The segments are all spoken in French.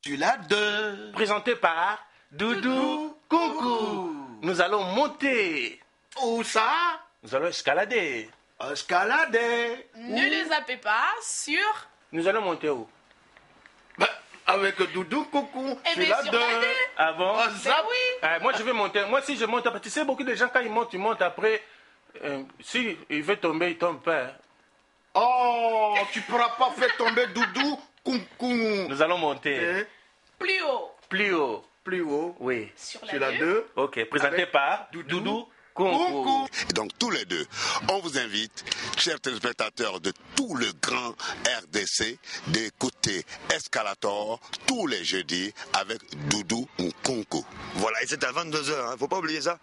sur la 2. Présenté par Doudou Coucou. Nous allons monter. Où ça? Nous allons escalader. Escalader. Ne les zappez pas sur... Nous allons monter où? Avec Doudou Coucou Eh sur bien, la sur 2. la 2. Ah bon? Oh, Ben zap. oui. Moi, je vais monter. Moi, si je monte, tu sais, beaucoup de gens, quand ils montent après. Si il veut tomber, il tombe pas. Hein. Oh, tu pourras pas faire tomber Doudou Coucou. Nous allons monter. Eh, Plus haut. Plus haut. plus haut. Oui. Sur Sur la la 2. 2. Ok. Présenté Avec par Doudou Doudou Coucou. Coucou. Et donc tous les deux, on vous invite, chers téléspectateurs de tout le grand RDC, d'écouter Escalator tous les jeudis avec Doudou Nkunku. Voilà, et c'est à 22h, hein, faut pas oublier ça.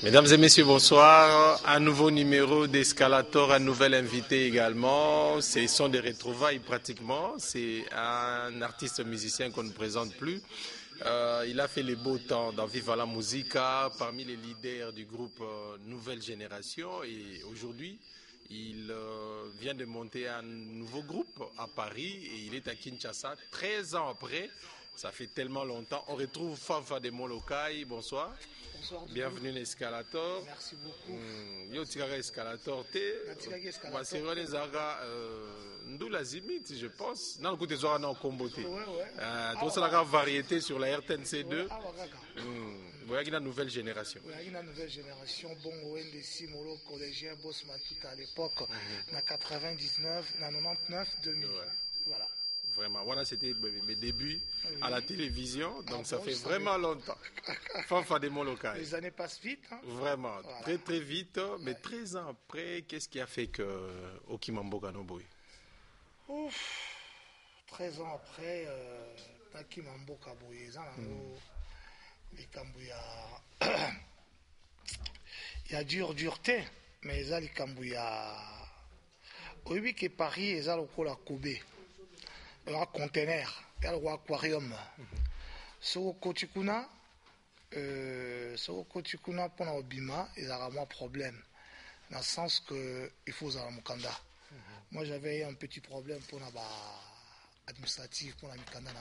Mesdames et messieurs, bonsoir. Un nouveau numéro d'Escalator, un nouvel invité également. Ce sont des retrouvailles pratiquement. C'est un artiste musicien qu'on ne présente plus. Il a fait les beaux temps dans Viva la Musica, parmi les leaders du groupe Nouvelle Génération. Et aujourd'hui, il vient de monter un nouveau groupe à Paris et il est à Kinshasa 13 ans après. Ça fait tellement longtemps. On retrouve Fafa de Molokai. Bonsoir. Bonsoir. Bienvenue à Escalator. Merci beaucoup. Yo tiraka Escalator te. Natikaki Escalator. Masero les zaga ndula zimiti je pense. Na kote zora na kombo te. To ça la variété sur la RTNC2. Voyez la nouvelle génération. Oui, la nouvelle génération. Bon, ONDC, Molo, collégien, Boss Matut à l'époque, na 99, na 99, 2000. Voilà. Vraiment, voilà, c'était mes débuts à la télévision, donc ça fait vraiment longtemps. Fanfa de Molokai. Les années passent vite. Hein. Vraiment, voilà. très très vite. Mais 13 ans après, qu'est-ce qui a fait que Okimamboka Noboy? 13 ans après, Okimamboka Boy, il y a dureté, mais il y a oui, que Paris, il y a le Kobe. Un conteneur, un aquarium. Sur Kotikuna, pour l'obima, il y a vraiment un problème. Dans le sens que il faut avoir un mukanda. Moi, j'avais un petit problème pour l'administratif, pour la mukanda.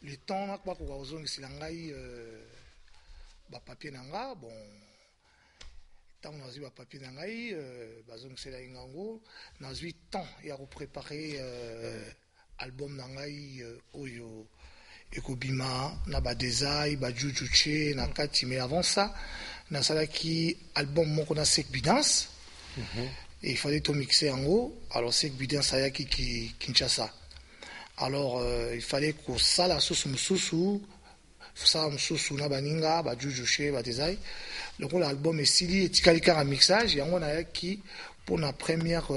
Le temps, je suis allé à papier. Bon, tant que j'ai papier, j'ai eu temps à préparer. Album nangai oyo ekobima na ba design ba jujuche na kati, mais avant ça na salaki album moko na Sek Bidance et il fallait tout mixer en haut. Alors Sek Bidance ayaki ki Kinshasa, alors il fallait que ça la sauce mususu na baninga ba jujuche ba design. Donc l'album est sili et tikalika un mixage et on a qui pour la première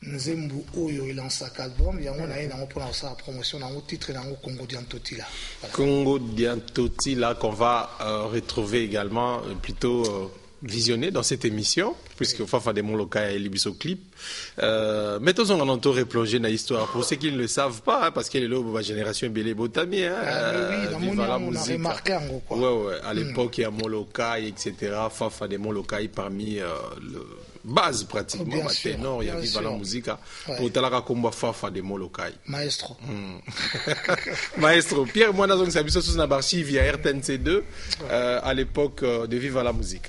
Nzembu Oyo il lance un album, il y a un pour la promotion dans le titre dans Congo Diantotila. Congo Diantotila qu'on va retrouver également plutôt visionner dans cette émission, puisque Fafa de Molokai et Libiso Clip. Mettons en entour et plonger dans l'histoire. Pour ceux qui ne le savent pas, hein, parce qu'il est là, la génération Bélé Botami, hein, Viva la musique. On a remarqué en gros quoi. Ouais, à l'époque, il y a Molokai, etc. Fafa de Molokai parmi le base pratiquement. Bien sûr, ténor, il y a Viva la musique. Pour Talaka Komba Fafa de Molokai. Maestro. Maestro. Pierre, moi, dans un sous Nabarchi via RTNC2, à l'époque de Viva la musique.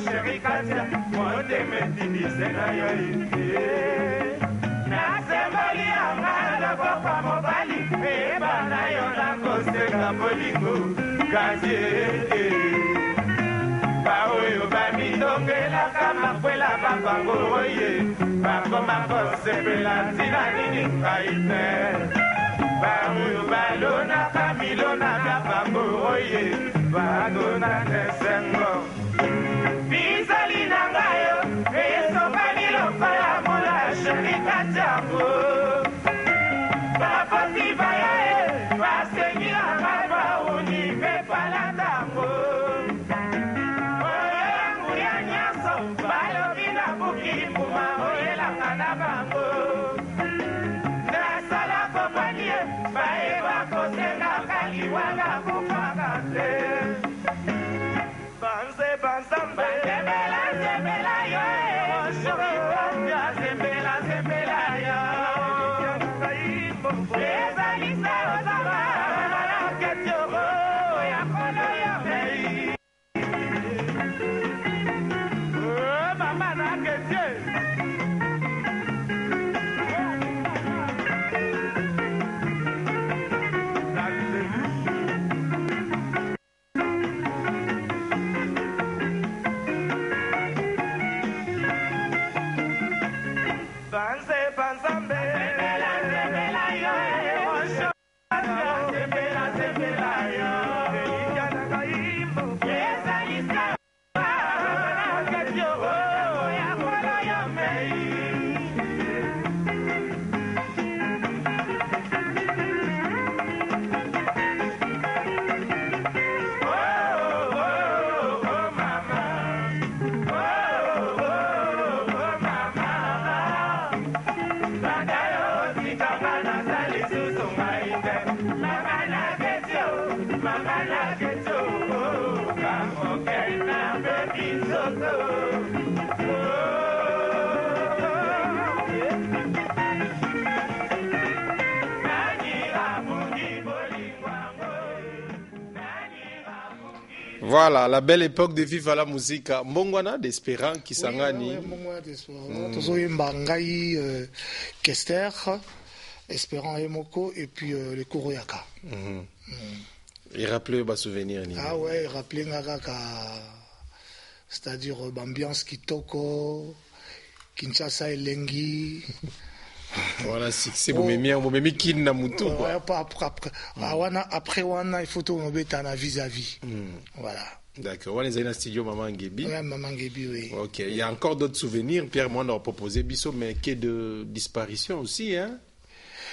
Chéri Katia, moi t'aimais na yo ite. Na semboli amana papa mobali, e bana yo na koseka bolingo, kazie. Ba oyo ba mitongela kama kwela papa ngoye, ba koma kosepela tina nini kaite. Ba oyo ba lona kamilona papa ngoye, ba dona nesengo. Bizali nangayo, eso kanilo para mola sherika jambo. Papa tibaye, pasengira ngaba uni me pala dambo. Oye Voilà, la belle époque de Viva la Musica. Mbongwana d'Espérant qui s'engani. Mbongwana d'Espérant. Tozoyemba ngai Kester, Espérant Emoko et puis le Koroyaka. Et rappelez vos souvenirs. Ah ouais, rappelez ngaka, c'est-à-dire l'ambiance Kitoko, Kinshasa et Lengi. Voilà, c'est mon mémi qui n'a moutou. Après, il faut tout mettre vis-à-vis. Voilà. D'accord. On est dans un studio Maman Ngebi. Oui, Maman Ngebi, oui. Ok. Il y a encore d'autres souvenirs. Pierre, moi, on a proposé Bisso, mais qui est de disparition aussi, hein?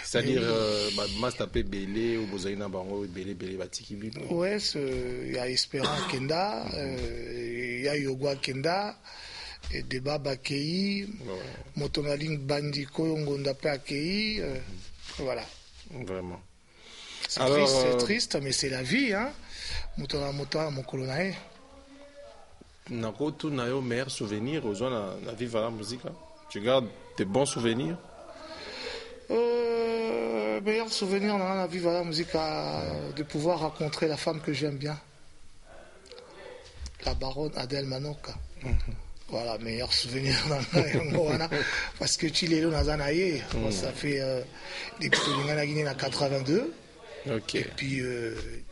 C'est-à-dire, je tapé Belé ou Bozaïna Bango, Belé, Batiki. Ouais, il y a Espérant Kenda, il y a Yogwa Kenda. Et débat Bakei, Motonaling Bandiko, Ngonda Pakei, voilà. Vraiment. C'est triste, mais c'est la vie, hein. Motona, mon colonel. Nako, tu n'as eu meilleur souvenir aux gens à vivre à la musique. Tu gardes tes bons souvenirs? Meilleur souvenir dans la vivre à la musique, de pouvoir rencontrer la femme que j'aime bien. La baronne Adèle Manoka. Voilà, meilleur souvenir parce que tu l'es là dans Zanaïe. Ça fait depuis que Guinée en 82. Ok. Et puis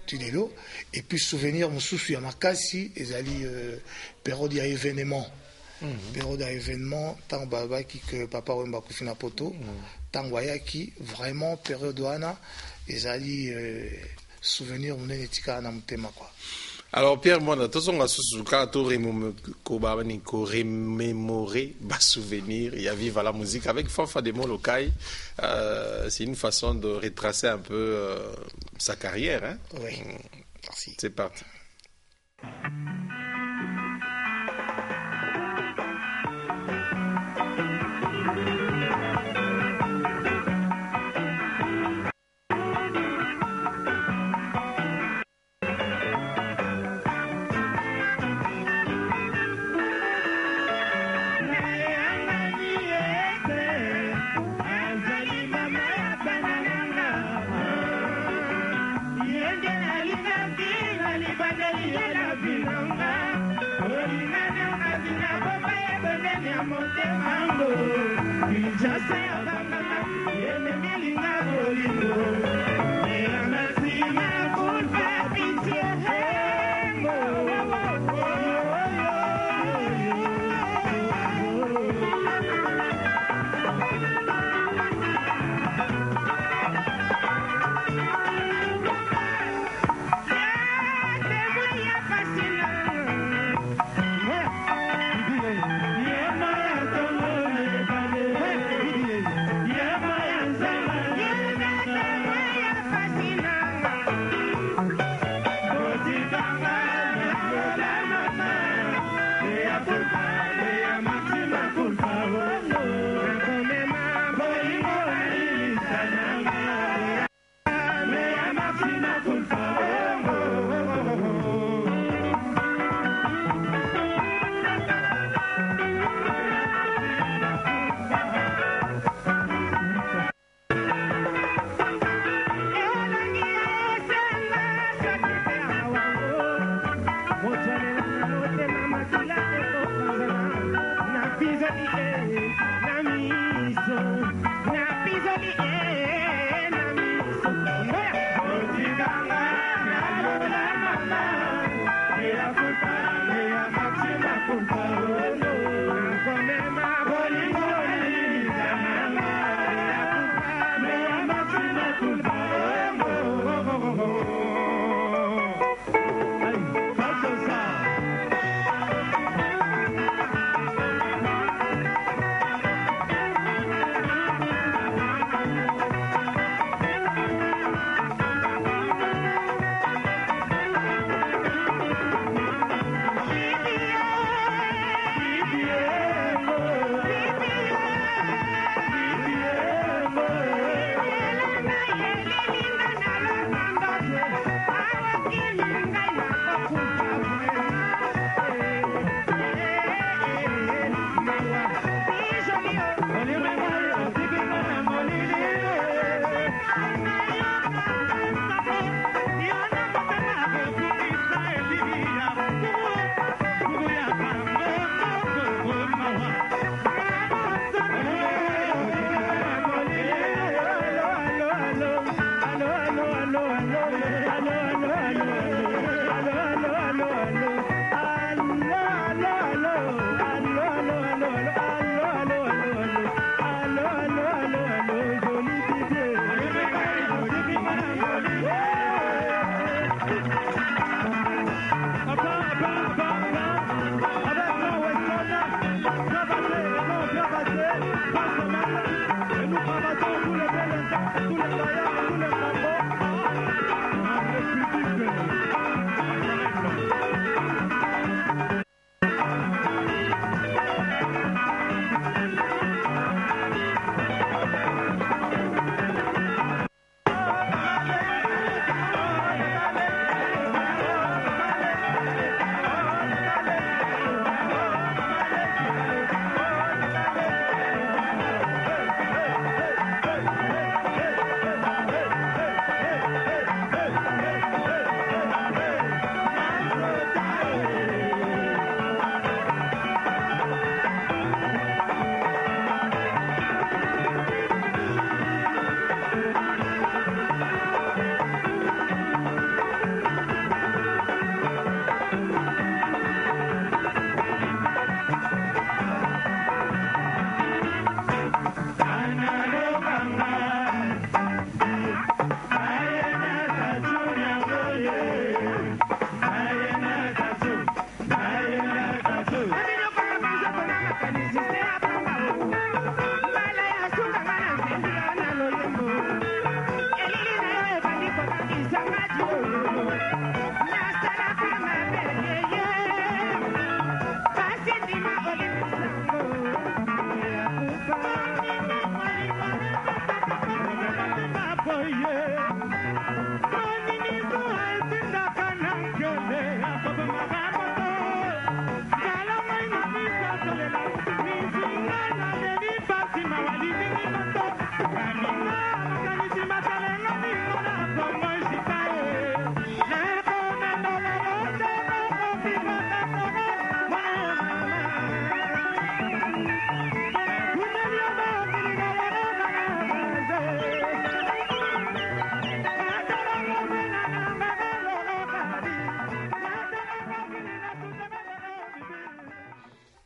tu l'es là. Et puis souvenir, mon souci à Makassi, et allé période d'événement. Période d'événement, tant baba qui que papa Wemba Koufina Poto, tant Wayaki, vraiment période douana, et allé souvenir mon étika na mutema quoi. Alors Pierre, moi, de toute façon, on remémorer ma souvenir, il y a vivre à la musique avec Fanfa de Molokai. C'est une façon de retracer un peu sa carrière. Hein? Oui, merci. C'est parti.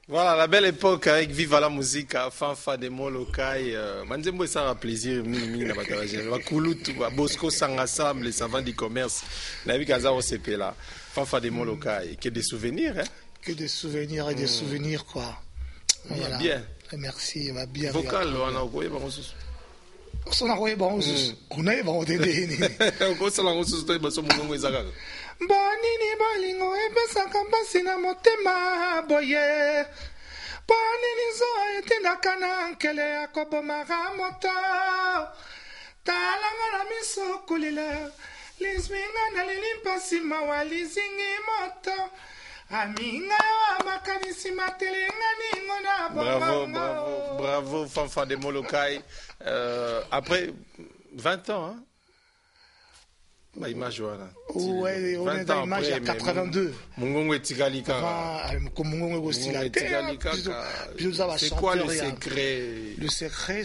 Voilà, la belle époque avec Viva la musique, Fanfa de Molokai. Manzembo, ça a plaisir. Bakulutu, Bosco Sangasam, les savants du commerce. Navi Kaza OCP là. Fanfa de Molokai. Que des souvenirs, hein? Que des souvenirs et des souvenirs, quoi. Voilà. Bien. Merci, va bien. Vocal, on a oublié, bon, on a oublié, bon, on a oublié, bonini bolingo epesaka mpasi na motema boye bonini zo etindaka na nkele ya kobomaka moto talanga na miso kulila lisminga na lili mpasi mawa lizingi moto aminga yo amakanisi matelenga ningo na bongo. Bravo Fanfa de Molokai. Après 20 ans, hein? Bah, image, voilà. Ouais, on est dans l'image à 82. Mungongo et Tigalika. Mungongo aussi la c'est quoi le secret? Le secret,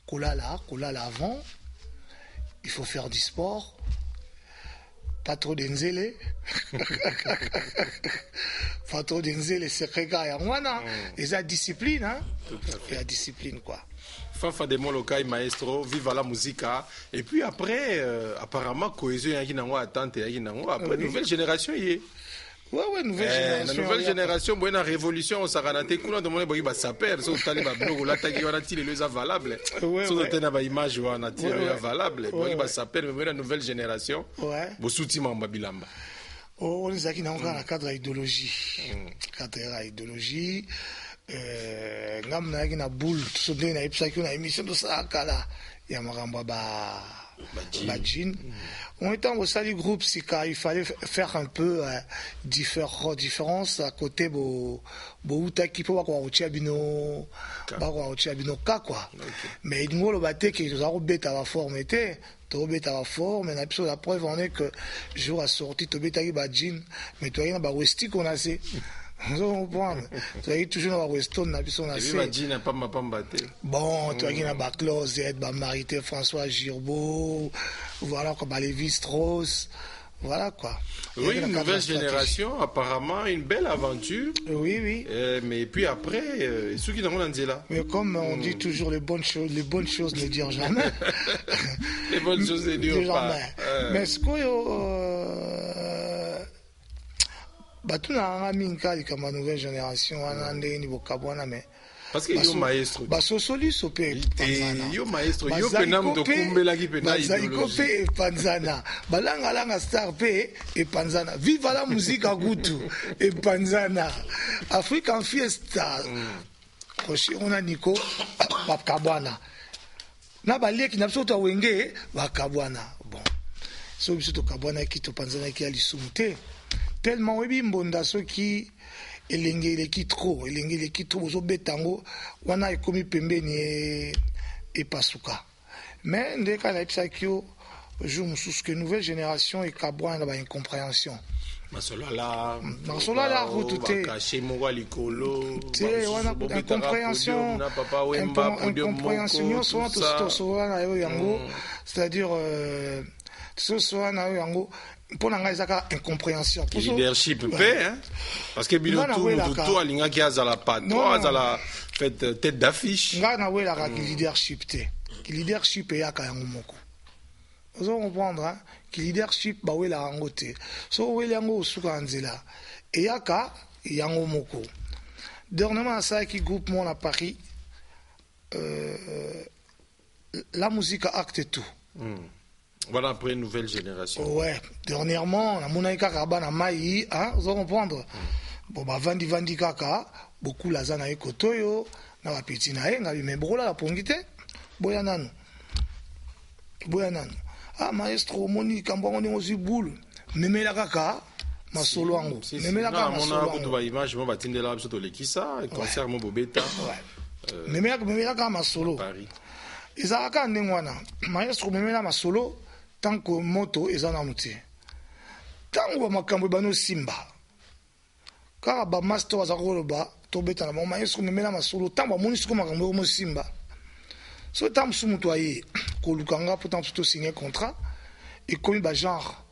kolala avant, il faut faire du sport, pas trop d'enzele, pas trop d'enzele, c'est rega ya mwana, et la discipline, hein, et la discipline quoi. Fanfa de Molokai, maestro, vive la musique. Et puis après, apparemment, cohésion, il y a attente, après, nouvelle génération, il est. Ouais, nouvelle génération. La nouvelle génération, bonne révolution, on s'est raté, coulant de mon époque, bah, ça perd, sauf que les blogs, l'attaque, on a tiré les valables. Sauf que t'as une image, on a tiré les valables. Bah, ça perd, mais la nouvelle génération, vous soutien, Babilamba. On est aquí dans le cadre d'idéologie. Cadre d'idéologie. Ngam na na boule so de na ipsa ki na émission de ça kala ya maramba Bajin. On était au sein du groupe Sika, il fallait faire un peu différence à côté bo uta ki po kwa ochia bino ka quoi. Mais nous le baté qui nous a rebeta la forme était to beta la forme na la preuve en est que jour a sorti to beta ki Bajin mais toi il na ba westi qu'on a c'est on comprend. Tu as toujours dans la Weston, na bison assez. Bon, tu as qui na ba Closet, ba Marité François Girbeau, voilà quoi, ba Lévi Strauss, voilà quoi. Oui, une nouvelle génération, apparemment une belle aventure. Oui. Mais puis après, ceux qui n'ont rien dit là. Mais comme on dit toujours les bonnes choses ne dirent jamais. Les bonnes choses ne dirent pas. Mais ce que batuna minka likama nouvelle génération wana ndeni bokabwana mais parce que yo maestro basosoli sope panzana yo maestro yo penam to kumbela ki pena idéologie e panzana balanga star pe e panzana viva la musique à gutu e panzana African Fiesta koshi ona niko bakabwana na baleki na biso to wenge bakabwana bon so biso to kabwana ki to panzana ki ali sumte tellement webi mbonda soki elengeli trop zo betango wana ekomi pembeni e pasuka mais ndeka na ipsakio jour mususu que nouvelle génération et kabwana ba incompréhension masolala route caché mwa likolo te wana incompréhension incompréhension so wana yo yango c'est-à-dire so na yo yango pour nanga ezaka incompréhension pour leadership hein parce que tout alinga ki azala patron azala fait tête d'affiche nga na wela ka leadership te ki leadership ya ka yango moko ozo comprendre hein ki leadership ba wela yango te so wela yango suka nzela et yaka yango moko dernièrement ça qui groupe mon à Paris la musique acte tout. Voilà, après une nouvelle génération. Ouais, dernièrement, la monaïka kabana maï, hein, vous allez comprendre. Bon, bah, vandi kaka, beaucoup la zana ekotoyo, na la petit nae, ngabi membrola la pongite, boyanano. Ah, maestro, moni, kamba on est aussi boule. Meme la kaka, ma solo ango. Meme la kaka, ma solo ango. On a image, moi, batinde là, sur le Lekissa, concert, mon bobeta. Meme la kaka, ma solo. Paris. Ezaka ndengwana, maestro, meme la ma solo. Tant que moto ezana muti tango ba makambo bano simba kaka ba master azakolo ba to beta na mama yesu memela masolo tango moni siko makambo mo simba so tam su mutu aye ko lukanga pourtant to signer contrat et comme ba genre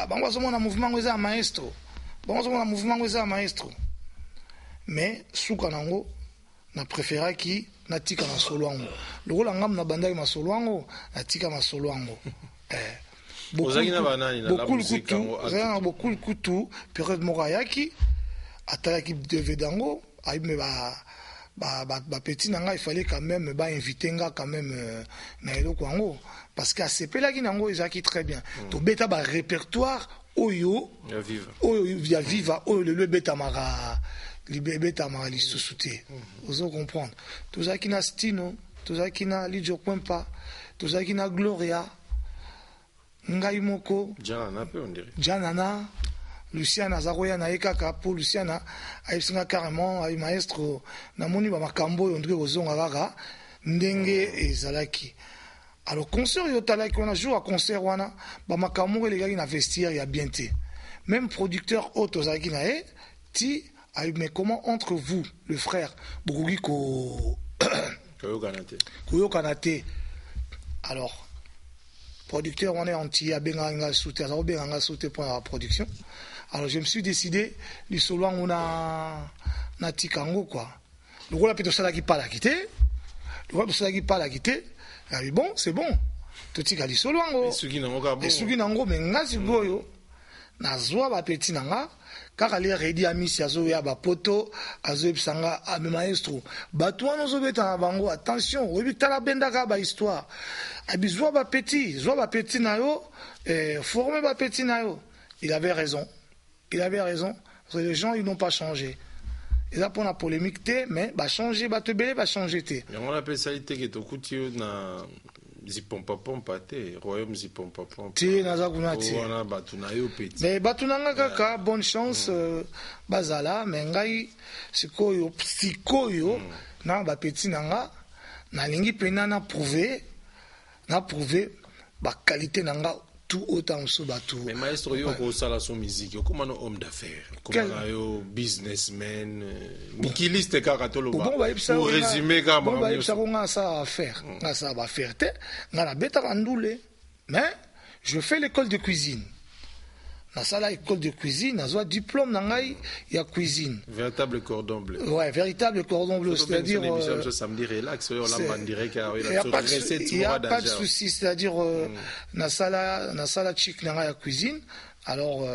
bango zo mona mouvement ngweza maestro mais suka nango na préféra ki na tika na solo ango lokola ngam na bandaki masolo ango na tika masolo ango beaucoup le couteau période morayaki atalaki devait dango aime ba petit nanga il fallait quand même ba inviter nga quand même na eloko ango parce que ACP la kinango ezaki très bien to beta ba répertoire oyo ya viva oyo le beta mara libeta mara lisusuté vous comprendre tout ça qui na Stino tout ça qui na Lidio Kwempa tout ça qui na Gloria ngai moko Janana Luciana azakoya na ekaka po Luciana ayisinga carrément ay maestro na moni ba makambo yo ndike kozonga kaka ndenge ezalaki. Alors concert yo talaki on a joué à concert wana ba makambo elegaki na vestiaire ya bien te. Même producteur auto zaki na ti ay mais comment entre vous le frère Bougui ko Koyo Kanate. Alors, producteur, on est entier à Benganga sauté, à Benganga sauté pour la production. Alors, je me suis décidé, du solo, on a Tikango, quoi. Le rôle de ça qui parle à quitter. Le rôle de ça qui parle à quitter. Bon, c'est bon. Tout ce qui a dit solo, et ce qui n'a pas mais nga si boyo. Nazwa ba petit nanga. Car elle est ready à Miss Yazo ya ba poto, Azo Psanga, à mes maestro. Batouan nos obéta bango, attention, rebita la bendaka ba histoire. Abizwa ba petit nayo, formé ba petit nayo. Il avait raison. Parce que les gens, ils n'ont pas changé. Et là, pour la polémique, mais va changer, va te belé, va changer. On appelle ça, il était au couture na zipompapompa te, royaume zipompapompa. Ti nazakuna ti. On a batunayo petit. Mais batunanga kaka, bonne chance, bazala, mais ngai, sikoyo, na ba petit nanga, na lingi pena na prouver, ba qualité nanga. Tout autant sous bateau. Mais maestro, yo ko sala son musique, yo comment un homme d'affaires, comment yo businessman, nikiliste kakatolo ba. Pour résumer quand même. Bon, ça on a ça à faire, on a ça à faire. On a la bête à ndoulé. Mais je fais l'école de cuisine. Dans ça là école de cuisine, on a diplôme nangai, il y a cuisine. Véritable cordon bleu. Ouais, véritable cordon bleu, c'est-à-dire ce samedi relax, on l'a bandiré car il y a pas de souci, c'est-à-dire na sala chic nangai ya cuisine. Alors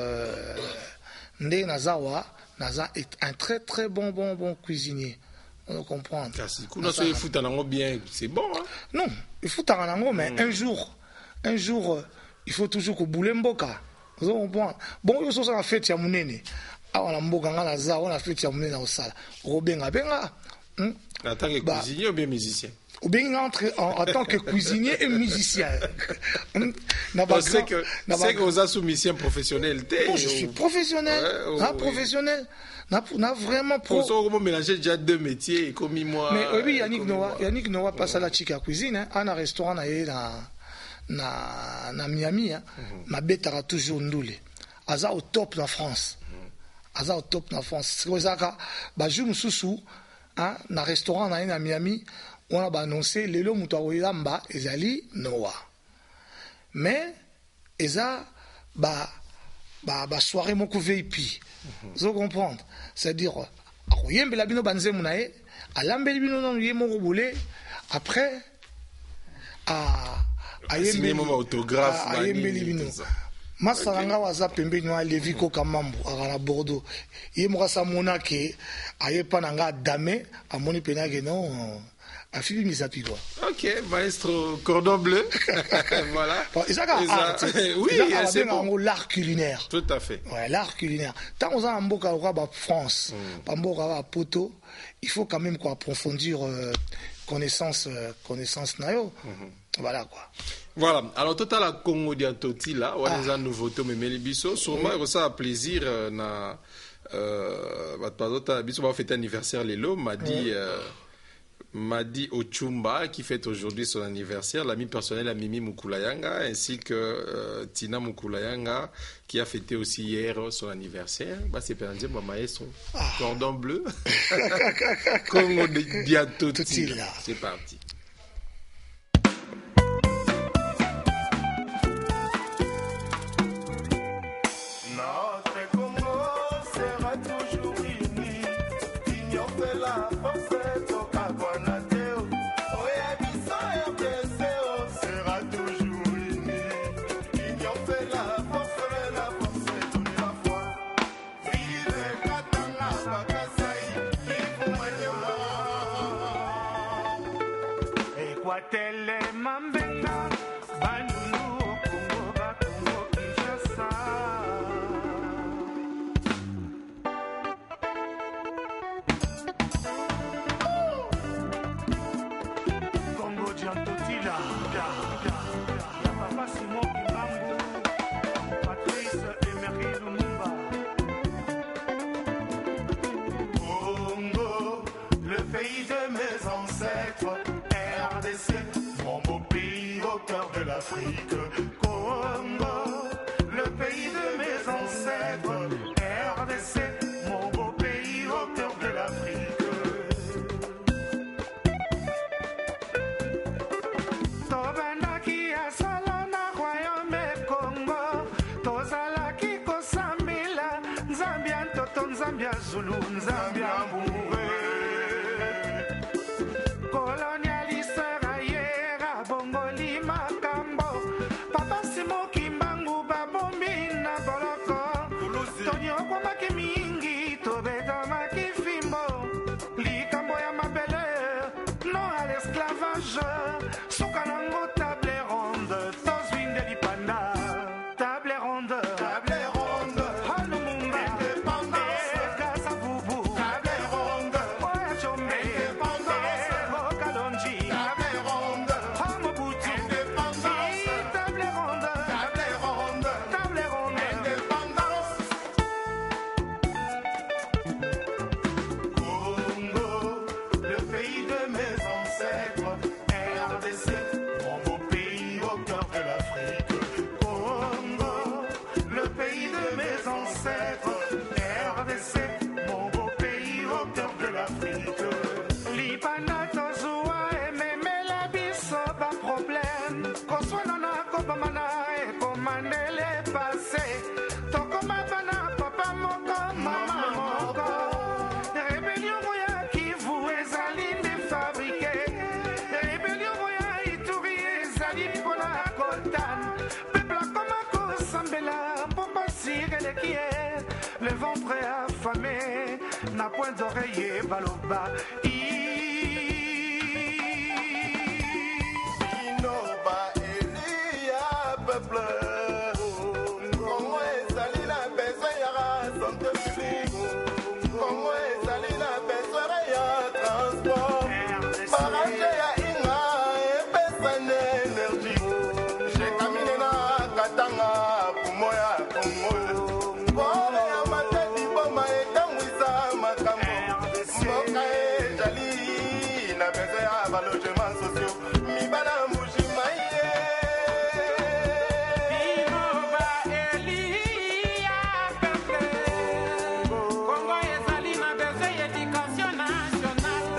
Ndé Nazawa, Naza est un très très bon cuisinier. On doit comprendre. Kasi kuna so il fout en bien, c'est bon hein. Non, il faut en ango mais un jour il faut toujours que boule mboka. Bon, yo so la fête ya munene. Ah, on a mboka ngana za, on a fête ya munene au sala. Robenga benga. En tant que cuisinier ou bien musicien? Ou bien en tant que cuisinier et musicien. C'est que vous êtes musicien professionnel. Je suis professionnel. Professionnel. N'a vraiment pour ça on mélanger déjà deux métiers comme moi. Mais oui, Yannick Noah passe à la chica cuisine, hein, un restaurant na Miami, hein. Ma bête a toujours ndoulé. Aza au top en France. Aza au top en France. C'est pour ça que bah jour sous hein, na restaurant na Miami, on a annoncé lelo mutaoilamba ezali Noah. Mais eza ba soirée moko VIP. Vous comprenez? C'est-à-dire akoyembe la bino banze munae, alambeli bino non yemo boulé après signé autographe Masaranga waza pembeni wa Levi Kokamambo à Bordeaux. Yemora samona ke ayepa nanga dame amoni penage non afili misapi quoi. OK, maestro cordon bleu. Voilà. Oui, c'est bon. L'art culinaire. Tout à fait. Ouais, l'art culinaire. Tant on a mboka ba France, pa mboka ba poto, il faut quand même quoi approfondir connaissance nayo. Voilà quoi. Voilà, alors total la Congo diantoti là, on a des nouveautés mais melibiso, sûrement ça a plaisir na biso va fêter anniversaire lelo Madi Ochumba qui fête aujourd'hui son anniversaire, l'ami personnel à Mimi Mukulayanga ainsi que Tina Mukulayanga qui a fêté aussi hier son anniversaire. Bah c'est pour dire maestro cordon bleu. Congo diantoti. C'est parti. Congo, le pays de mes ancêtres, RDC, mon beau pays au cœur de l'Afrique. tobandaki ya solo na royaume Congo tozalaki kosambela nzambe ya ntoto nzambe ya zulu nzambe ya mbure colonialiseur ayera bongoli makambo papa simoki mbangu babombi na boloko tonyokwamaki mingi tobetamaki fimbo likambo ya mabele non à l'esclavage suka nango table ronde tozwi nde lipanda table ronde halumumba ekasa bubu table ronde oya chombe bokalonji table ronde homobutu table ronde Congo, le pays de mes ancêtres, RDC, mon beau pays au cœur de l'Afrique. Congo, le pays de mes ancêtres, RDC, mon beau pays au cœur de l'Afrique. Lipana tozua ememela biso ba problème, koswana na kobamana e komandele passé, tokoma bana papa moko mama moko. Rébellion ya Kivu ezali nde fabriqué, rébellion ya Ituri ezali mpona kotane, peuple akoma kosambela mpo basire lekie, le ventre affamé na point d'oreiller baloba Inoba Elia peuple Congo ezali na besoin ya santé publique Congo ezali na besoin ya transport Barrage ya Inga epesa na énergie Jekamine na Katanga pumo ya Congo Kore ya mateti boma etangwisa makambo Mboka ezali na besoin ya balogement sociaux Mibala mbushima ye Inoba Elia peuple Congo ezali na besoin d'éducation nationale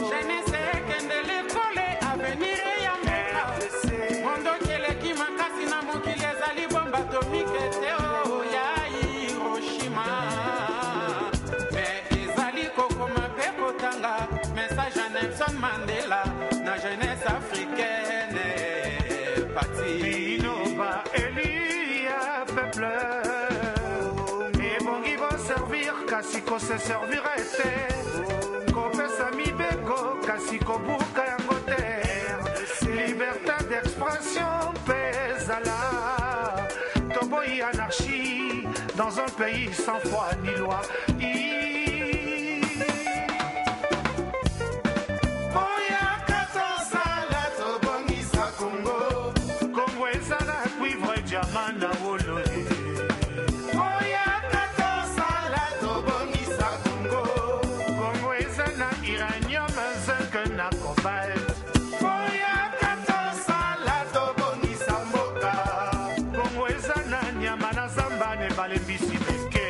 Jeunesse ekende l'école avenir ya mboka Mondo keleki makasi na mokili ezali bombe atomique te ya Hiroshima Mais ezali kokoma mpe kotanga message ya Nelson Mandela na jeunesse africaine parti Inoba Elia peuple ebongi boservir kasi kose servire te kopesa mibeko kasi kobuka yango te liberté d'expression mpe ezala toboyi anarchie dans un pays sans foi ni loi Oyaka tosala tobongisa Congo Congo ezala cuivre diamant na wolole Oyaka tosala tobongisa Congo Congo ezala uranium zinc na cobalt Oyaka tosala tobongisa mboka Congo ezala nyama na zamba ne balembisi meke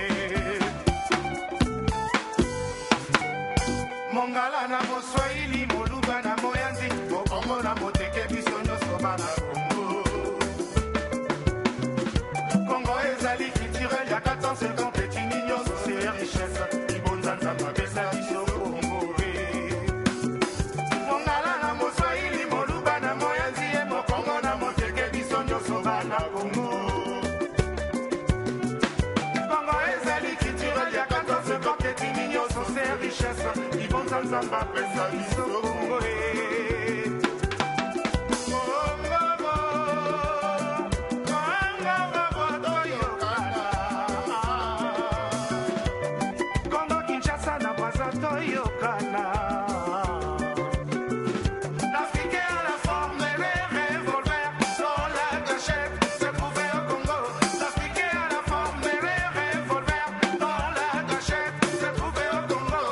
Mongala na Moswahili, Moluba na Moyanzi, Mokongo na Moteke biso nyonso bana Congo. Congo ezali culturel ya 450 etini nyonso c'est richesse. Ibonza nzamba pesa biso Congo. Mongala na Moswahili, Moluba na Moyanzi, Mokongo na Moteke biso nyonso bana Congo. Congo ezali culturel ya 450 etini nyonso c'est richesse. Nzamba pesa biso Congo Congo Kinshasa na Brazza toyokana L'Afrique à la forme des revolvers dans la gâchette se trouvait au Congo L'Afrique à la forme des revolvers dans la gâchette se trouvait au Congo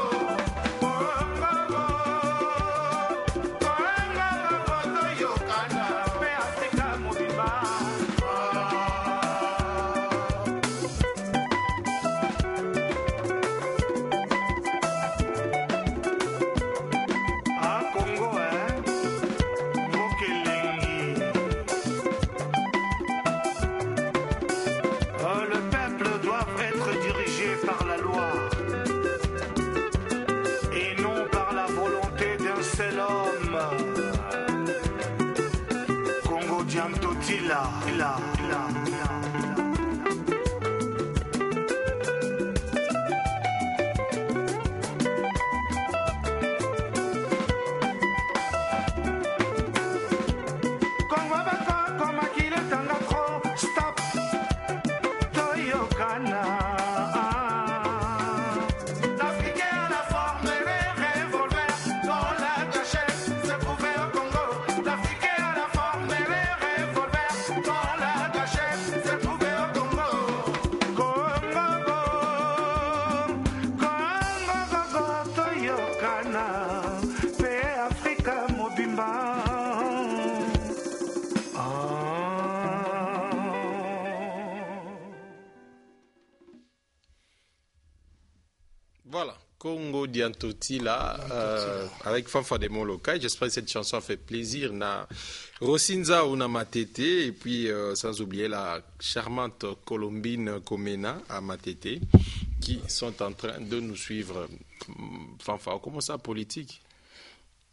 Diantotila, la. Voilà, Congo Diantoti là, avec Fanfa de Molokai. J'espère que cette chanson fait plaisir. Na Rosinza ou na Matete, et puis sans oublier la charmante Colombine Komena à Matete, qui sont en train de nous suivre. Fanfa, comment ça, politique?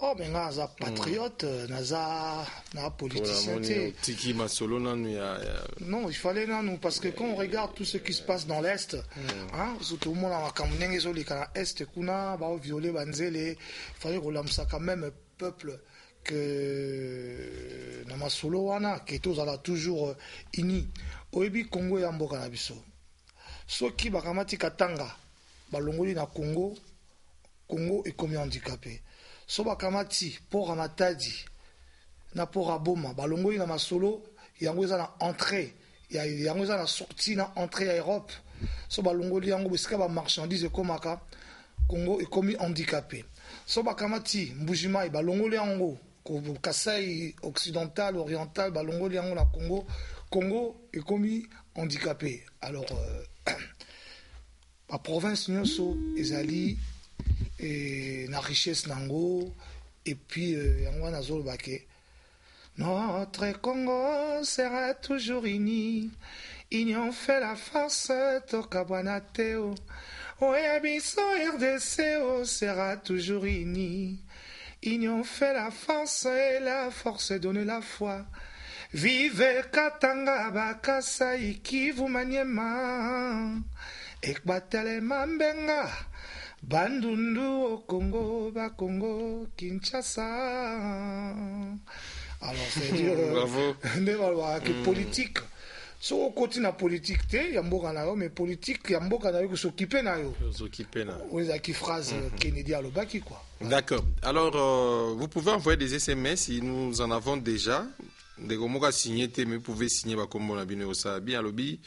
Oh, mais naza patriote, naza politicien. Non, il fallait nous, parce que quand on regarde tout ce qui se passe dans l'Est, surtout le monde a l'Est, kuna va violer Banzele, il fallait qu'on ça quand même peuple que Namasolo wana, qui est toujours uni. Oebi Congo et Ambo Kanabiso. Soki bakamati katanga, balongoli na Congo, Congo est comme handicapé. Soba kamati pour Matadi na pour Aboma balongoli na masolo yango eza na entrée yango eza na sortie na entrée à Europe soba longoli yango bisika ba marchandise komaka Congo est comme handicapé soba kamati Mbujimai balongoli yango ko Kasai occidental oriental balongoli yango na Congo est comme handicapé alors la province nyonso ezali et la richesse nango et puis yango na zolobake notre Congo sera toujours uni union fait la force tokabwanateo oyabiso RDC sera toujours uni union fait la force et la force donne la foi vive Katanga Bakasai Kivu Maniema ekbatele mambenga Bandundu au Congo, Congo, Kinshasa. Alors, c'est dire, politique. Si on continue la politique, il y a mais politique, il y a qui s'occuper na yo. S'occuper na. On a qui phrase Kennedy à l'obaki quoi. D'accord. Alors, vous pouvez envoyer des SMS si nous en avons déjà. Des gomoka signé, mais vous pouvez signer Bakombo na bino osabi à lobby.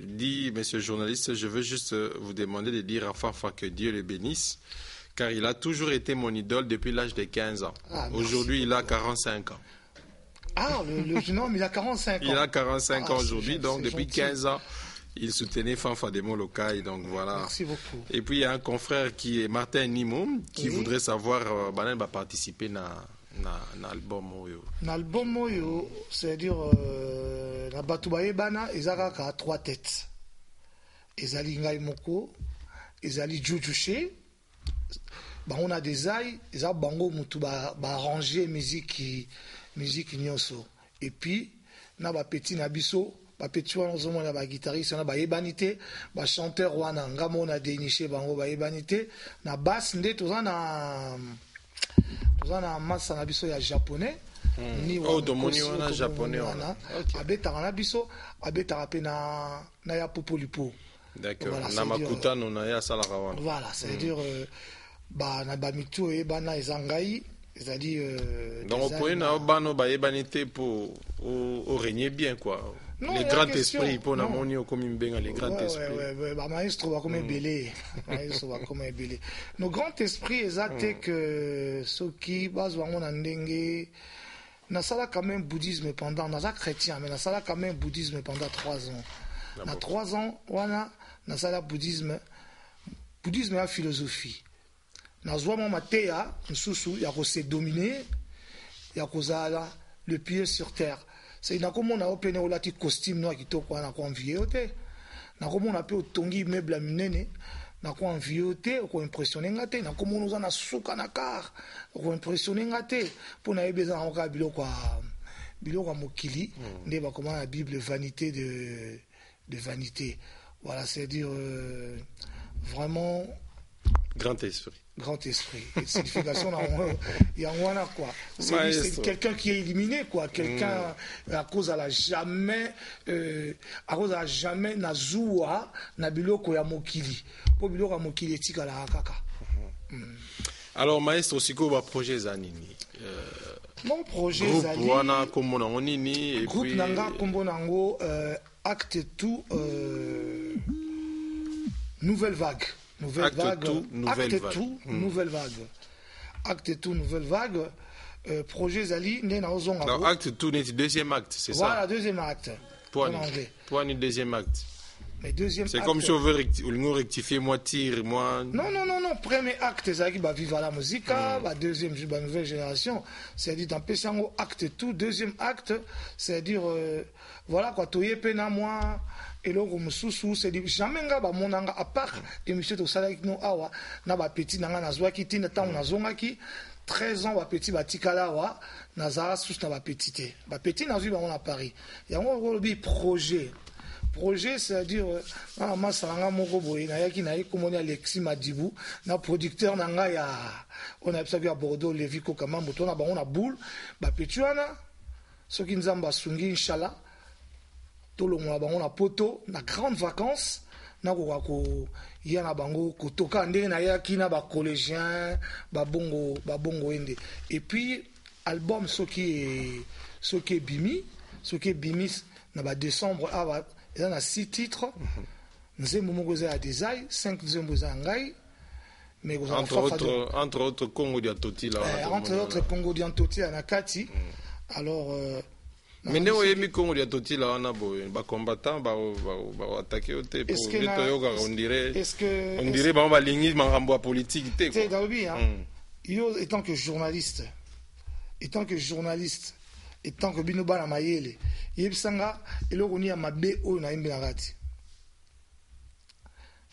Dit, monsieur le journaliste, je veux juste vous demander de dire à Fafa que Dieu le bénisse, car il a toujours été mon idole depuis l'âge de 15 ans. Aujourd'hui, il a 45 ans. Ah, le jeune homme, il a 45 ans. Il a 45 ans aujourd'hui, donc depuis 15 ans, il soutenait Fanfa de Molokai, donc voilà. Merci beaucoup. Et puis, il y a un confrère qui est Martin Nimoum, qui voudrait savoir, va participer à l'album Oyo. L'album Oyo, c'est-à-dire, la Batoubaye Bana, ils ont 3 têtes. Ezali Ngai Moko, Ezali Djoudjouché, on a des ailes, ils ont bango mutu arrangé musique nyonso. Et puis, na ba petit nabiso, ba petit wana zomo na ba guitariste na ba yebanité, ba chanteur wana ngamo na déniché bango ba yebanité, na basse nde tozana massa na biso ya japonais. Ni domoni wana japonais wana. Abetaka na biso, abetaka pe na ya popolipo. D'accord. Na makuta no na ya salaka wana. Voilà, c'est-à-dire na ba mitu e bana ezangai, c'est-à-dire donc au point na bano ba yebanité pour régner bien quoi. Non, les grands esprits pour namoni comme mbenga les grands esprits. Ouais, ba maestro va comme belé. Maestro va comme belé. Nos grands esprits exact que ceux qui bazwa ngona ndenge na sala quand même bouddhisme pendant na chrétien mais na sala quand même bouddhisme pendant 3 ans. Na 3 ans wana na sala bouddhisme ya philosophie. Na zwa mama teya nsusu ya ko se dominer ya kozala le pied sur terre. C'est na komona opene olati costume no kitoko na ko envier ote. Na komona pe otongi meuble ya minene na ko envier ote ko impressionner ngate na komona uzana suka na car ko impressionner ngate pona ebeza na ka biloko biloko mokili nde bakoma la Bible vanité de vanité. Voilà, c'est-à-dire vraiment grand esprit. Grand esprit. Et signification, il y a un quoi. C'est quelqu'un qui est éliminé, quoi. Quelqu'un à cause à la jamais, nazoua na biloko ya mokili. Po biloko ya mokili etika la kaka. Alors maestro siko ba projet zanini. Mon projet groupe zali. Wana kombo nango nini et groupe puis nanga kombo nango acte tout nouvelle vague. Nouvelle vague. Nouvelle vague. Acte tout, nouvelle vague. Projet Zali, né dans Ozonga. Alors, acte tout, n'est deuxième acte, c'est ça? Voilà, deuxième acte. Toi, ni deuxième acte. Mais deuxième c'est acte. comme si on veut rectifier, moi tire, moi. Non. Premier acte, c'est qui va vivre la musique. Deuxième, la nouvelle génération. C'est-à-dire, dans Pessango, acte tout. Deuxième acte, c'est-à-dire, voilà quoi, toye pena moi. Et là, comme sous c'est dit jamais ngaba monanga à part émission de salaki no awa na ba petit nanga na zwa ki tina ta na zonga ki 13 ans ba petit ba tikala wa na za sous na ba petite ba petit na zwi ba on à Paris ya ngo bi projet c'est-à-dire na masalanga moko boye na yaki na ikomoni Alexis Madibu na producteur nanga ya on a observé à Bordeaux Lévi Kokama moto na ba on a boule ba petit wana soki nzamba sungi inshallah tolongola bango na poto na grande vacances na ko ya na bango kotoka ndenge na yaki na ba collégien ba bongo ende et puis album soki bimi na ba décembre ava eza na 6 titres nzembo moko za ya design 5 nzembo za ngai mais entre autres Congo dia Totila entre autres Congo dia Totila na kati alors mais ne oyemi Congo dia Totila wana boye ba combattant ba attaquer au te pour to yoga on dirait ba balingi mangambo ya politique te c'est dabi yo étant que journaliste et tant que bino bana mayele yebisanga eloko ni ya mabe oyo na yembi na kati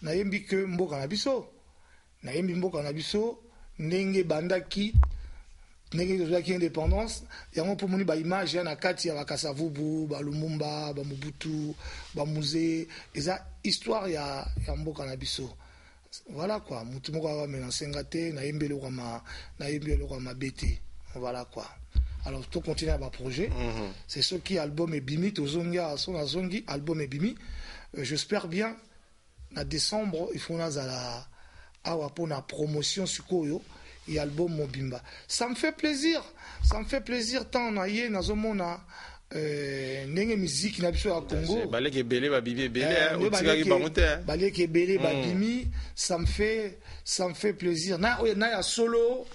na yembi que mboka na biso ndenge bandaki ndenge tozwaki indépendance yango mpo moni baimage ya na kati ya bakasavubu balumumba bamobutu bamusée eza histoire ya mboka na biso voilà quoi mutu moko akamena nsenga te nayembi eloko ya mabe te voilà quoi. Alors tout continue à projet c'est ce qui album ebimi tozongi son azongi album ebimi j'espère bien na décembre il faut nazala awa pour na promotion sikoyo et album mobimba ça me fait plaisir tant na ye nazomona ndenge musique na biso ya Congo baleke belé babibi belé otikaki bango te baleke belé babimi ça me fait plaisir na ya solo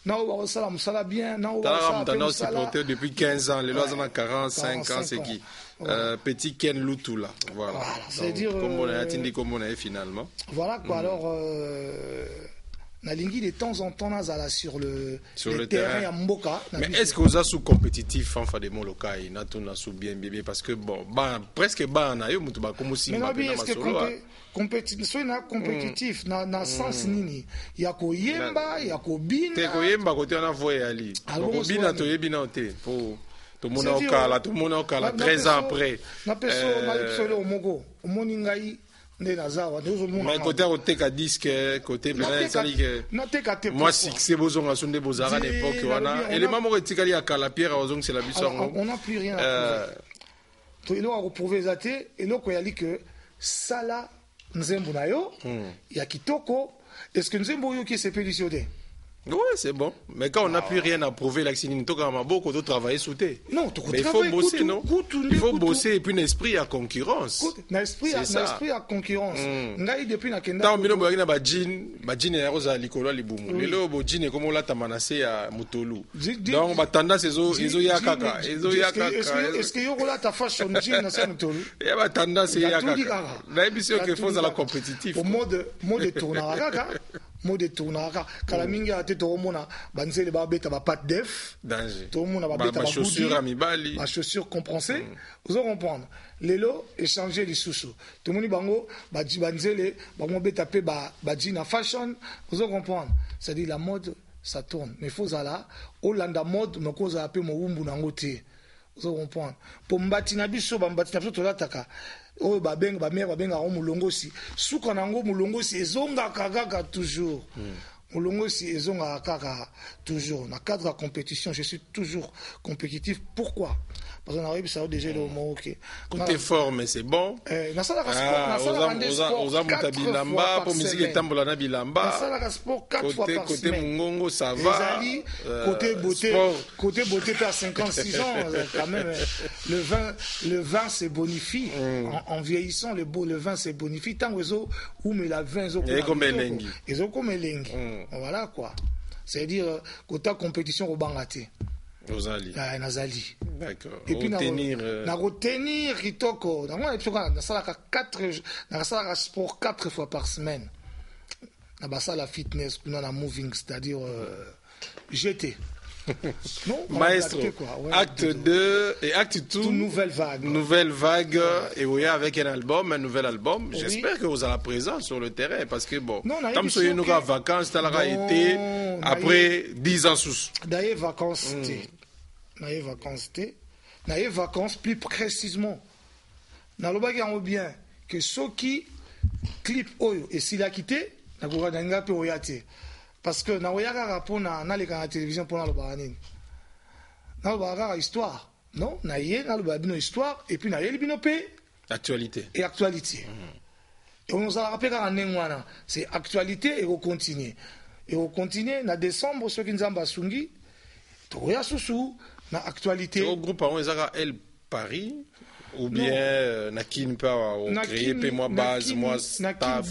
na o sala musala bien na o sala supporter depuis 15 ans les lois en 45 ans c'est qui petit Ken Lutu là voilà c'est dire comme on a atteint comme on a finalement voilà quoi alors nalingi de temps en temps nazala sur le terrain ya mboka mais est-ce que vous êtes sous compétitif en fait de mon local na to na sous bien bébé parce que bon presque na yo mutu ba comme si mais est-ce que compétitif na sens nini ya koyemba ya kobina te koyemba kote na voye ali kobina to yebina te pour tout le monde au kala 13 ans après na peso na solo moko omoni ngai mais côté oteka disque côté moi succès bozonga sonde bozara l'époque wana élément moko etikali ya kala pierre ozong c'est la biso on n'a plus rien à prouver to ilo prouver zate eloko yali que sala nzembo na yo ya kitoko est-ce que nzembo yo qui c'est pédicioté. Oui, c'est bon. Mais quand on n'a plus rien à prouver, là, c'est beaucoup de travailler sous thé. Non, mais il faut bosser, non? Il faut bosser et puis un esprit à concurrence. Un esprit à concurrence. Depuis la Kenda. Tant mieux, il y a un jean et rosa likolo libumu. Le lo jean est comme on l'a tamanasé à Mutolu. Donc, bah tendance ils ont yakaka. Est-ce que yo la ta fashion jean na sa Mutolu? Il y a tendance yakaka. La émission que faut à la compétitif. Au mode tournara. Mode tournara kala mingi ate to mona banzele ba beta ba pat def danger to mona ba beta ba chaussures amibali ba chaussures compensées vous allez comprendre lelo échanger les sous to moni bango ba di banzele ba mo beta pe ba jean fashion vous allez comprendre c'est à dire la mode ça tourne mais faut zala Hollanda mode me cause pe mo wumbu nango te Vous comprenez? Pour Mbatina biso, Mbatina biso tolataka. Oh, babenga mulongo si. Souka nango mulongo si ezonga kaka toujours. Mulongo si ezonga kaka toujours. Dans le cadre de la compétition, je suis toujours compétitif. Pourquoi? Parce qu'on arrive ça déjà le moment ok. Côté fort mais c'est bon. Na sala sport 4 fois par côté semaine. Mungongo ça va. Côté beauté t'as 56 ans quand même. Le vin se bonifie en vieillissant le vin se bonifie tant ou mais la vin comme elengi. Voilà quoi. C'est-à-dire côté compétition au Bangate. Nazali. D'accord. Et puis retenir kitoko. Na sala sport 4 fois par semaine. Na sala fitness, na moving, c'est-à-dire GT. Non, maestro, acte 2 et acte 2, nouvelle vague. Nouvelle vague, et oui, avec un nouvel album. Oui. J'espère que vous allez présent sur le terrain, parce que bon, comme soyez nous en vacances, ça aura été après 10 ans sous. D'ailleurs, vacances, vacances, plus précisément. Dans le bagage, bien que ceux qui clip oyo et s'il a quitté, na ko nga pe oyate. Parce que na oyaka rapport na les canaux télévision pour na le baranine. Na le bagage histoire, non? Na yé na le babino histoire et puis na yé libino pe actualité. Et actualité. Et on nous a rappelé qu'en nengwana, c'est actualité et on continue. Et on continue na décembre ceux qui nous ont sungi. To ya susu na actualité. Au groupe on ezaka El Paris ou bien na kinpa au créer pe moi base moi staff.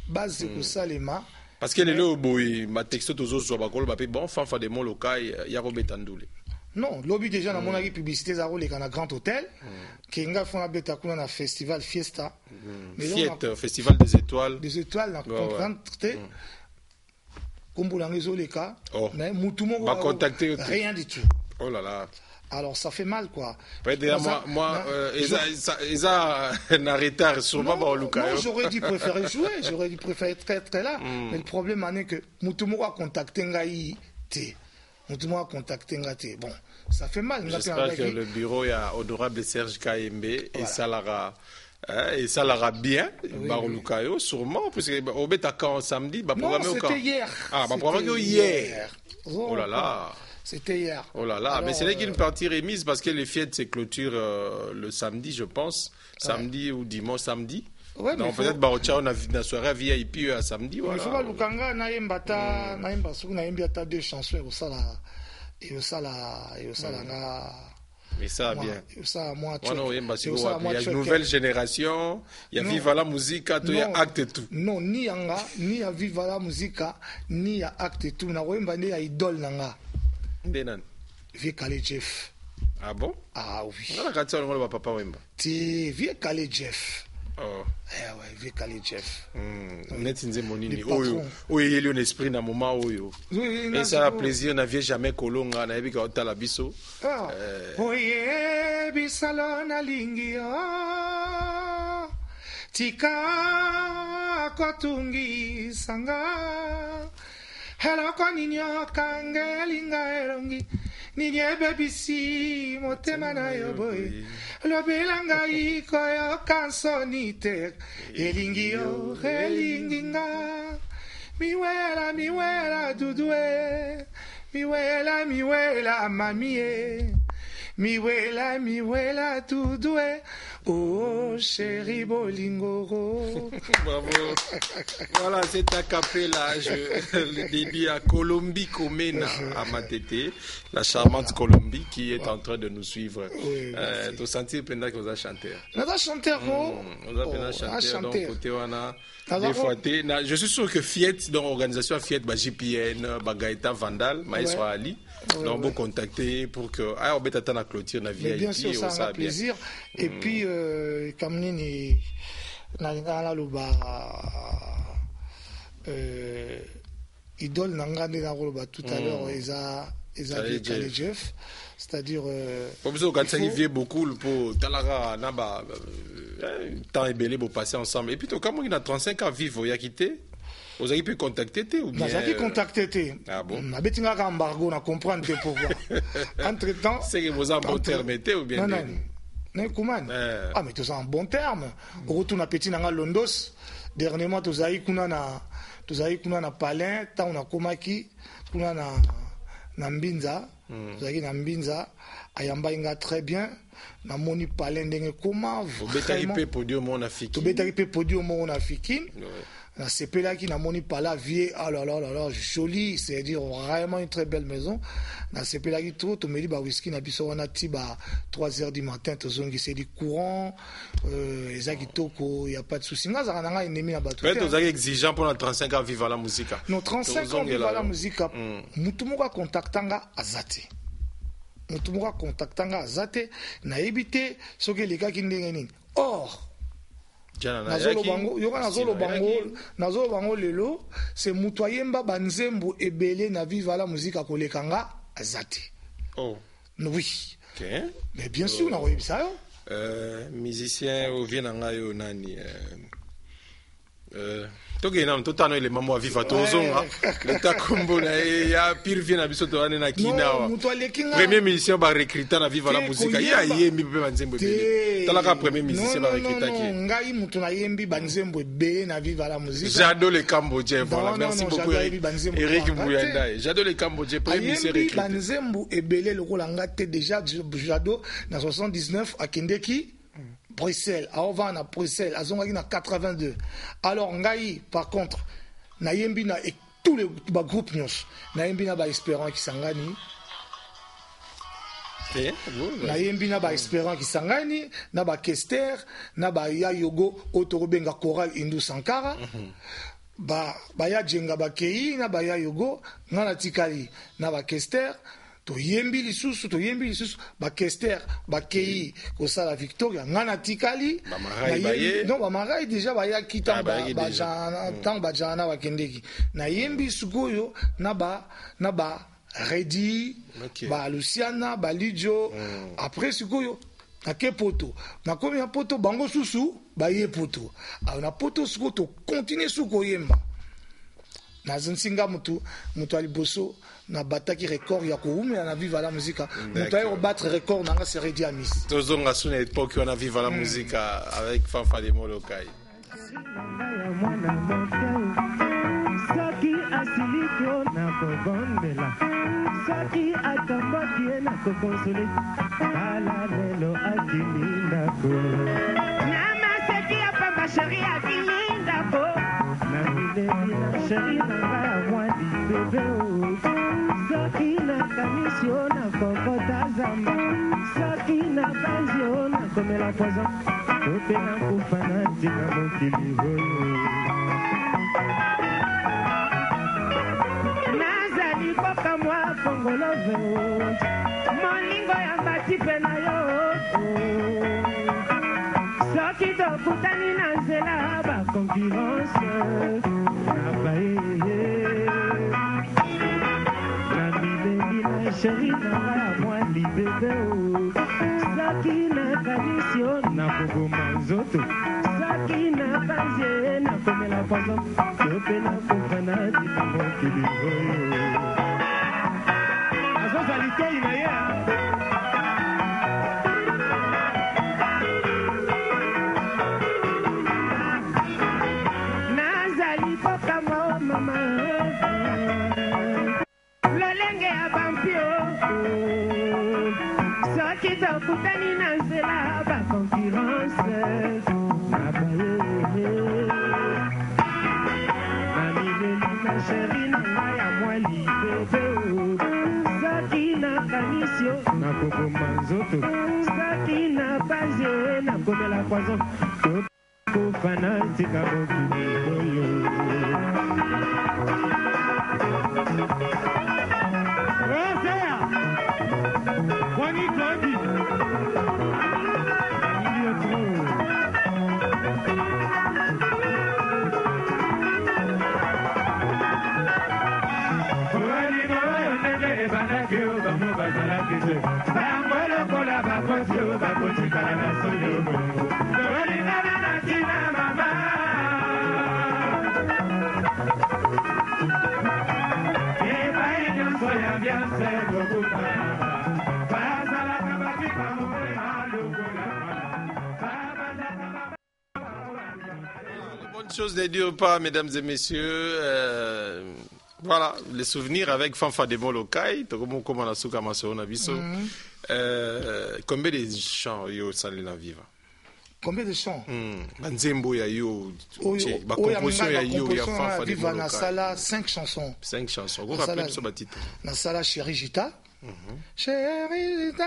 Base de Salema. Parce que les lots boy ma texto tozo so ba kolo ba pe bon fan fa de mon local ya Robert Ndoule. Non, lobby déjà na mon publicité za role kana Grand Hôtel qui nga fona beta kuna na festival Fiesta. Fiesta festival des étoiles. Des étoiles na comprendre comme boulangé zoleka mais mutumo va contacter rien du tout. Oh là là. Alors ça fait mal quoi. Moi ils a un retard sûrement par le cas. J'aurais dû préférer jouer, j'aurais dû préférer être là, mais le problème est que mutumo a contacté ngai té. Mutumo a contacté ngai. Bon, ça fait mal. J'espère que le bureau a honorable Serge Kayembe et ça l'aura bien Barouloukayo sûrement parce que au Betacan samedi programmé au camp. C'était hier. Ah, programmé hier. Oh là là. C'était hier. Oh là là, alors, mais c'est là qu'une partie remise parce que les fêtes se clôturent le samedi, je pense. Samedi ou dimanche, samedi. Ouais, donc peut-être Barocha on a une soirée VIP à samedi. Il faut Lukanga na yembata na yemba suku na yembiata deux chansons au sala nga. Mais ça bien. Ça moi il y a une nouvelle génération, il y a Viva la Musica, il y a Acte tout. Non, ni anga, ni à Viva la Musica, ni à Acte tout. Na wemba ni à idole nanga. Denan. Vieux Kale Jeff. Ah bon? Ah oui. On a gâté le papa Wemba. Ti Vieux Kale Jeff. Oh. Eh ouais, Vieux Kale Jeff. Net inze monini. Oyo il y a un esprit na moment oyo. Et ça a plaisir na vie jamais kolonga na ebika otala biso. Ah. Oye bisalona lingi oh. Tika kotungi sanga. Hello koninyo kangelinga elongi ninye bebisi motema na yo boy lobelanga iko yo kansonite elingi yo elinginga miwela dudue miwela mamie miwela dudue oh chéri bolingoro. Bravo. Voilà, c'est un capella. Je dédie à Colombie Komena à Matete, la charmante Colombie qui est en train de nous suivre. Tu sentir pendant que vous avez chanté. Nous avons chanté. Nous avons chanté. Donc côté wana des fois je suis sûr que Fiat, donc organisation Fiat, JPN, Gaëta Vandal, Maestro Ali. Donc vous contacter pour que on bête attendre la clôture na VIP. Bien sûr, ça a plaisir. Et puis comme ni na loba idole nanga na loba tout à l'heure Kale Jeff, c'est-à-dire pour vous quand ça vient beaucoup pour talara naba temps et belé pour passer ensemble. Et puis quand on a 35 ans vivre, il a quitté Vous avez pu contacter ou bien? Vous avez contacté. Ah bon? On a besoin d'un embargo, on a compris pourquoi. Entre-temps... C'est que vous avez un bon terme ou bien? Non, comment? Ah, mais tout ça en bon terme. Au retour, on a petit dans Londos. Dernièrement, tout ça, on a Palin, on a Komaki, on a Nambinza. Vous avez Nambinza. Ayamba inga très bien. Na moni Palin ndenge comment vraiment. Vous avez podium on a fiki. Vous avez podium on a fiki. Na CP qui na moni Pala vie, ah là là là là, joli, c'est-à-dire vraiment une très belle maison. Na CP qui tout, tu me dis bah whisky na biso wana tiba 3h du matin, tu zongi c'est du courant, ezaki toko, y a pas de souci. Nga za nanga ennemi na batu. Peut-être vous avez exigeant pendant 35 ans vivre la musique. Non, 35 ans vivre la musique. Mutu muka contactanga azate. Mutu muka contactanga azate na ebité soki leka ki ndenge nini. Or nazolo bango lelo c'est mutoyemba banzembo ebele na viva la musique akolekanga azate. Oh oui. Okay. Mais bien sûr na oyebisa yo. Musicien ovienanga yo nani tokena mtotano ile mambo aviva tozonga leta kombo na ya pire vient na biso to na kinawa premier musicien ba recruter na viva la musique ya yembi pe banzembo bele talaka premier musicien ba recruter ki ngai mutu na yembi banzembo be na viva la musique. J'adore les Cambodgiens, voilà, merci beaucoup Eric Mouyanda. J'adore les Cambodgiens, premier musicien recruter banzembo ebele lokola ngate déjà j'adore na 79 à Kendeki Bruxelles, avant à Bruxelles, à Zongaki na 82. Alors ngai par contre, na yembi na et tous les groupes nyos, na yembi na ba Espérant qui sangani. Na yembi na ba Espérant qui sangani, na ba Kester, na ba ya Yogo Otorobenga Choral Indou Sankara. Ba ya Jenga ba Kei na ba ya Yogo, ngana tikali na ba Kester. To yembi lisusu ba Kester ba Kei ko sala Victoria ngana tikali non ba marai déjà ba ya kita ba jana tant ba jana ba kendeki na yembi sugoyo na ba Redi ba Luciana ba Lidio après sugoyo na ke poto na komi ya poto bango susu ba ye poto na poto sugo to continuer suko yemba na zinsinga mutu aliboso na bataki record ya koumela na viva la musique mutu ayo battre record nanga c'est Redi Amis tozonga suna époque on a viva la musique avec Fanfale Molokai Saki asiliko na kobondela Saki atambaki na kokonsole Kala lelo akilindako Nama seki apamba shari akilindako Na mileni na shari na ngaya mwadi bebeo Saki na kamisio na kokota zamba Saki na bazio na komela poison Tope na kufana tina mokili hoyo Nazali koka mwa kongolove Molingo ya mbati pe na yo Soki tokutani na nzela ba concurrence Na baye Na milengi na sheri na ngaya mwali bebe Soki na kalisio na kogoma nzoto Soki na banzie na komela pozo Tope na kufana dina mokili hoyo Azozali tei na ye Nazali koka mo mama Lolenge ya bampio Soki tokutani na nzela ba concurrence Na baye Na mileli na sheri na ngaya mwali bebe Saki na kamisio na kogoma nzoto Saki na baze na komela poison Kofana tika mokili oyo Rosea Kwani Claudi Bonne chose ne dure pas, mesdames et messieurs. Voilà, les souvenirs avec Fanfa de Molokai, comme on a souka maso na biso. Combien de chants yo sali na viva? Combien de chants? Nzembo ya yo, ba composition ya yo ya Fanfa de Viva na Molokai. sala 5 chansons. 5 chansons. Vous rappelez ce titre? Na sala Chéri Gita. Chéri Gita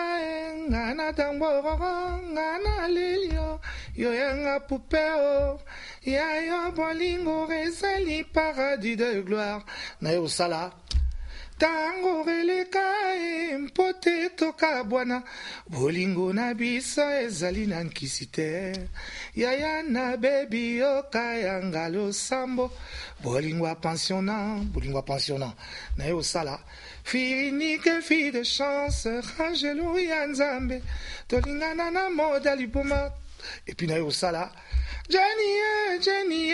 ngana tamboro ngana lelio yo yanga poupeo ya yo bolingo rezali paradis de gloire na yo sala tango releka mpote toka bwana bolingo na biso ezali na nkisi te yaya na bebi okayanga losambo bolingo apensionnant na yo sala fille unique, fille de chance, Angelo Yanzambe, Tolingana na moda libuma. Et puis na yo sala, Jenny,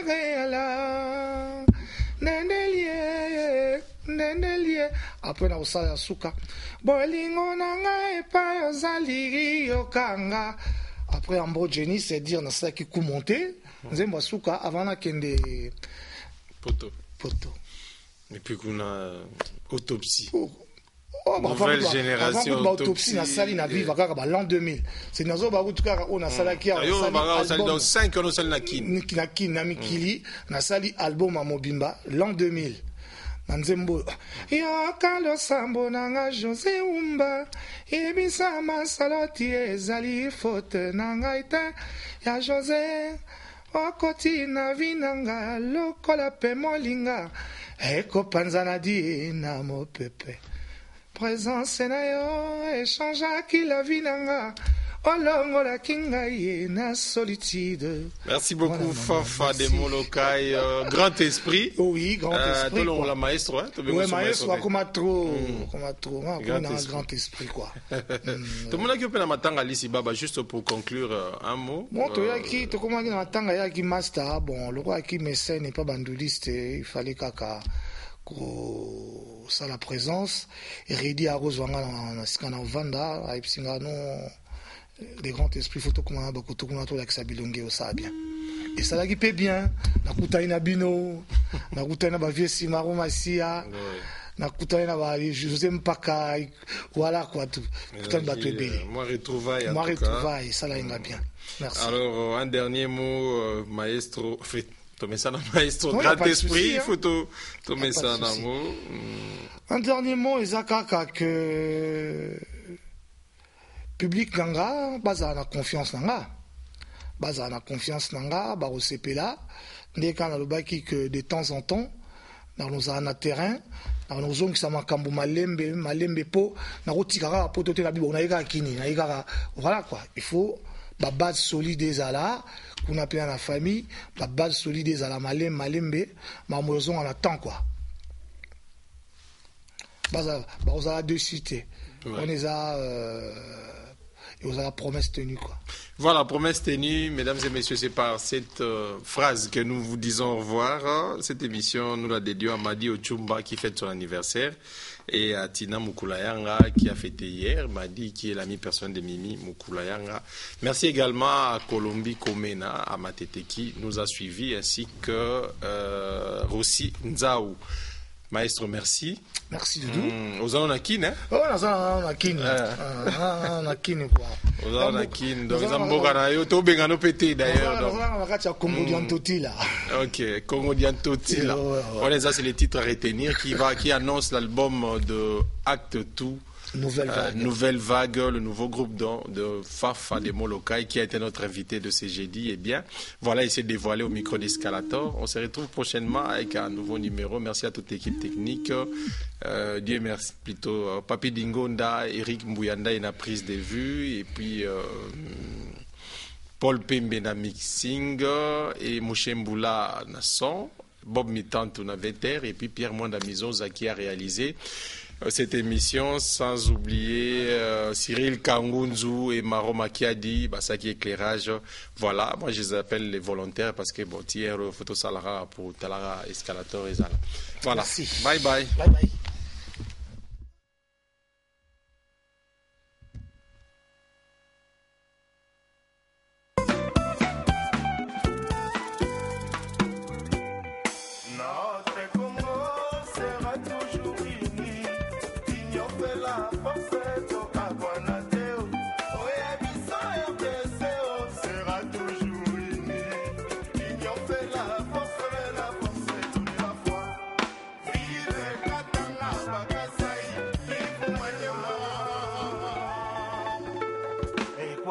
réala, Nendelie. Après na yo sala suka, bolingo nanga epa ozali yokanga. Après Ambo Jenny, c'est dire na ça qui monter, nzembo suka avant na kende Poto. Et puis qu'on a autopsie. Nouvelle génération autopsie. Na sali na viva kaka ba l'an 2000. C'est nazo ba wutu kaka on a sala ki on sali dans 5 on sali na kin. Na mikili na sali album a Mobimba l'an 2000. Nanzembo yo kalo sambo nanga José Umba ebisa masaloti ezali faute nanga ite ya José okoti na vinanga lokola pe molinga ekopanzana di na mopepe présence na yo échangeaki la vinanga olongola kingai na solitude. Merci beaucoup Fanfa de Molokai, grand esprit. Oui, grand esprit. La maestro, hein? Oui, maestro, comme trop, un grand esprit quoi. Tout le monde a qui peut matanga lisi baba juste pour conclure un mot. Bon, tu as qui te comment matanga ya qui master bon, le roi qui mécène n'est pas bandoliste, il fallait kaka ça la présence et Redi à Roswanga na skana vanda a ipsinga no des grands esprits photo comme un beaucoup tout comme avec sa bilongue au ça bien et ça la qui paie bien na kutaina bino na kutaina ba vieux simaro masia na kutaina ba José Mpaka voilà quoi tout kutaina ba tebele moi retrouvaille ça la inga bien. Merci. Alors un dernier mot maestro fait maestro grand esprit photo tomber ça dans mot. Un dernier mot ezakaka que public nanga baza na confiance nanga ba osepela ndeka na lobaki que de temps en temps na nous na terrain na nous zongisa makambo malembe po na kotikaka po tote na bibo na yeka kini na yeka voilà quoi il faut ba base solide ezala kuna pena na famille ba base solide ezala malembe mamozon en attend quoi baza ba osala de cité on les a et vous avez la promesse tenue quoi. Voilà, promesse tenue, mesdames et messieurs, c'est par cette phrase que nous vous disons au revoir. Cette émission, nous la dédions à Madi Ochumba qui fête son anniversaire et à Tina Mukulayanga qui a fêté hier, Madi qui est l'ami personnel de Mimi Mukulayanga. Merci également à Colombi Komena, à Matete qui nous a suivis, ainsi que Rossi Nzaou. Maestro, merci. Merci Doudou. Aux on a kin, hein? Oh, on a kin. On a kin quoi. On a kin. Donc, Zamboga yo to bengano pété d'ailleurs. On a Congo Diantoti là. Ok, Congo Diantoti là. Voilà, ça c'est les titres à retenir qui annonce l'album de Acte Tout. Nouvelle vague, le nouveau groupe de Fafa de Molokai qui a été notre invité de ce jeudi. Eh bien, voilà, il s'est dévoilé au micro d'Escalator. On se retrouve prochainement avec un nouveau numéro. Merci à toute l'équipe technique. Dieu merci plutôt. Papi Dingonda, Eric Mbouyanda et la prise de vue. Et puis Paul Pembe na mixing et Mouche Mboula na son. Bob Mitantou na veter et puis Pierre Mwanda Mizoza qui a réalisé cette émission, sans oublier Cyril Kangunzu et Maro Makiadi, Basaki Éclairage. Voilà, moi je les appelle les volontaires parce que bon, hier, photo salara pour Talara Escalator et Zala. Voilà, merci. Bye bye. Bye bye.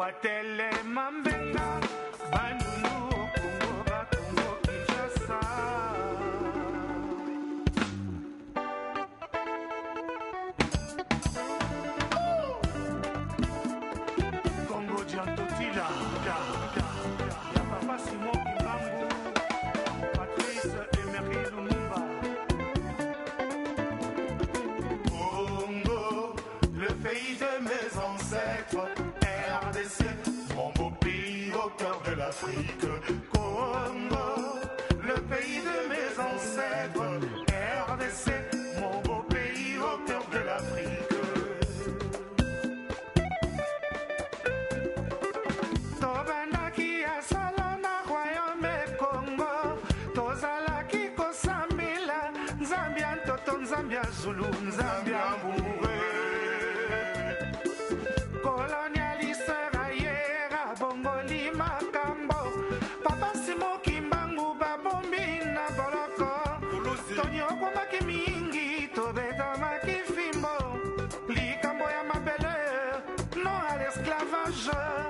Watele Mambenga, Bandundu, Congo, Bakongo, Kinshasa. Congo Diantotila, ya Papa Simon Kimbangu, Patrice Emery Lumumba. Congo, le pays de mes ancêtres, RDC, mon beau pays au cœur de l'Afrique. Congo, le pays de mes ancêtres, RDC, mon beau pays au cœur de l'Afrique. Tobandaki asalana royaume Congo, tozalaki kosambila Zambia Toto, Zambia Zulu, Zambia Mbouré. Colonialiste rayera bongoli makambo, Papa Simo Kimbangu babombi na boloko. Tonyo kwamaki mingi tobeta makifimbo, likambo ya mabele, non à l'esclavage.